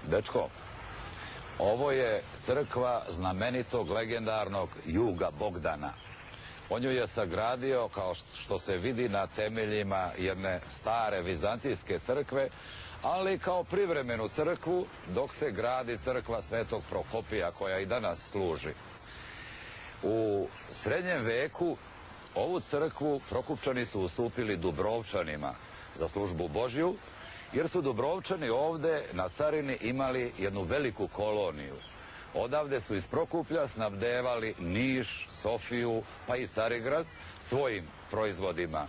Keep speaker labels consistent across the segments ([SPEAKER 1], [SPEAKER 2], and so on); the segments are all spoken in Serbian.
[SPEAKER 1] Dečko, ovo je crkva znamenitog legendarnog Juga Bogdana. On ju je sagradio, kao što se vidi, na temeljima jedne stare vizantijske crkve, ali kao privremenu crkvu dok se gradi crkva Svetog Prokopija, koja i danas služi. U srednjem veku ovu crkvu Prokupčani su ustupili Dubrovčanima za službu Božju, jer su Dubrovčani ovde na carini imali jednu veliku koloniju. Odavde su iz Prokuplja snabdevali Niš, Sofiju, pa i Carigrad svojim proizvodima,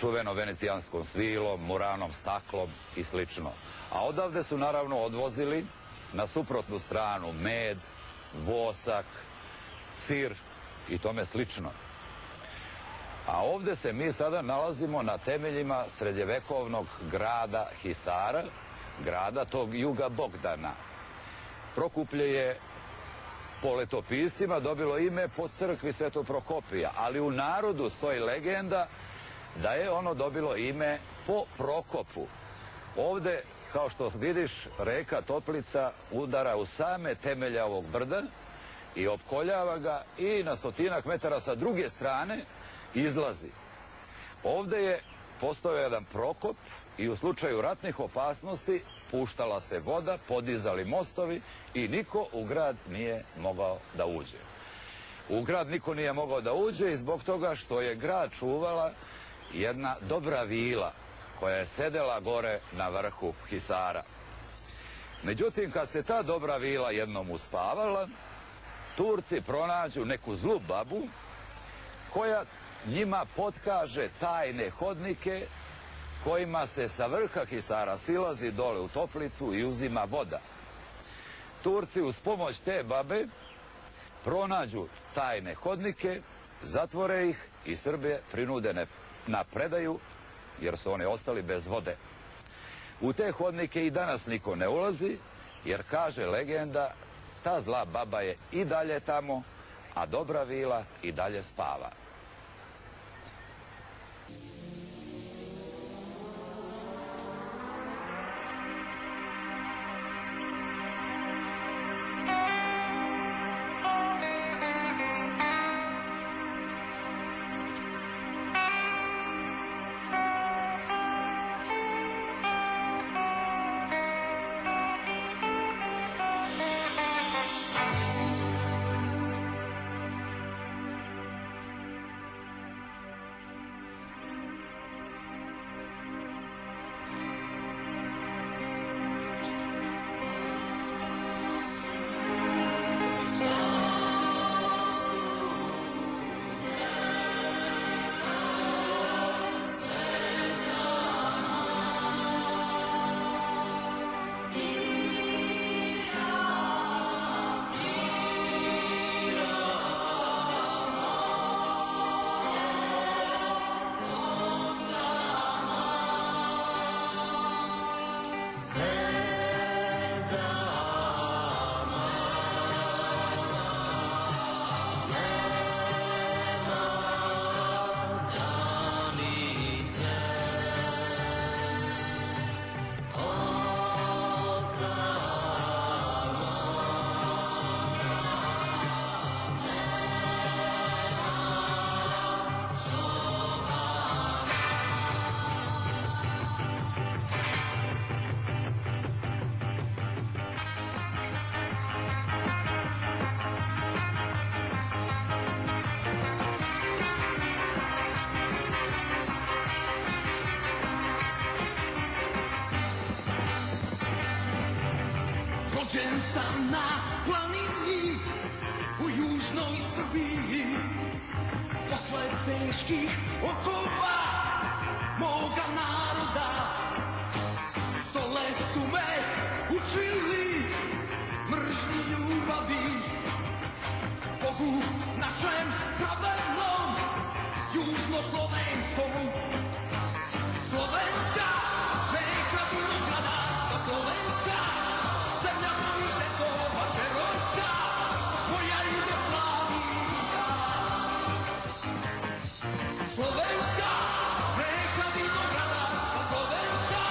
[SPEAKER 1] čuveno venecijanskom svilom, muranom, staklom i slično. A odavde su naravno odvozili na suprotnu stranu med, vosak, sir i tome slično. A ovde se mi sada nalazimo na temeljima srednjevekovnog grada Hisara, grada tog Juga Bogdana. Prokuplje je po letopiscima dobilo ime po crkvi Svetog Prokopija, ali u narodu stoji legenda da je ono dobilo ime po Prokopu. Ovde, kao što vidiš, reka Toplica udara u same temelje ovog brda i opkoljava ga i na 100-ak metara sa druge strane izlazi. Ovde je postojao jedan prokop i u slučaju ratnih opasnosti puštala se voda, podizali mostovi i niko u grad nije mogao da uđe. U grad niko nije mogao da uđe i zbog toga što je grad čuvala jedna dobra vila koja je sedela gore na vrhu Hisara. Međutim, kad se ta dobra vila jednom uspavala, Turci pronađu neku zlu babu koja njima potkaže tajne hodnike kojima se sa vrha Hisara silazi dole u Toplicu i uzima voda. Turci uz pomoć te babe pronađu tajne hodnike, zatvore ih i Srbe prinude na predaju, jer su oni ostali bez vode. U te hodnike i danas niko ne ulazi, jer kaže legenda, ta zla baba je i dalje tamo, a dobra vila i dalje spava.
[SPEAKER 2] Rođen sam na planini u južnoj Srbiji. Posle teških okova moga naroda, dole su me učili mržnji ljubavi. Bogu našem pravednom, južnoslovenskom. Slovenska neka vinogradasta, slovenska zemlja mojih dedova, herojska moja Jugoslavija. Slovenska neka vinogradasta, slovenska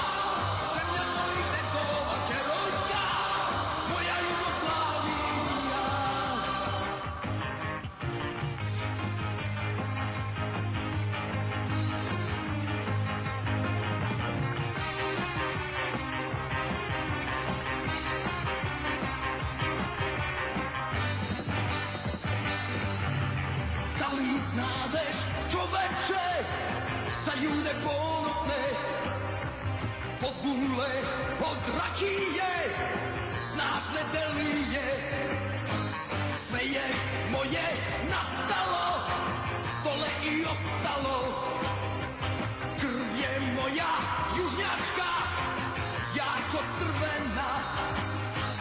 [SPEAKER 2] Da li znadeš, čoveče, za ljude ponosne, od gule, od rakije, snažne delije, sve je moje nastalo.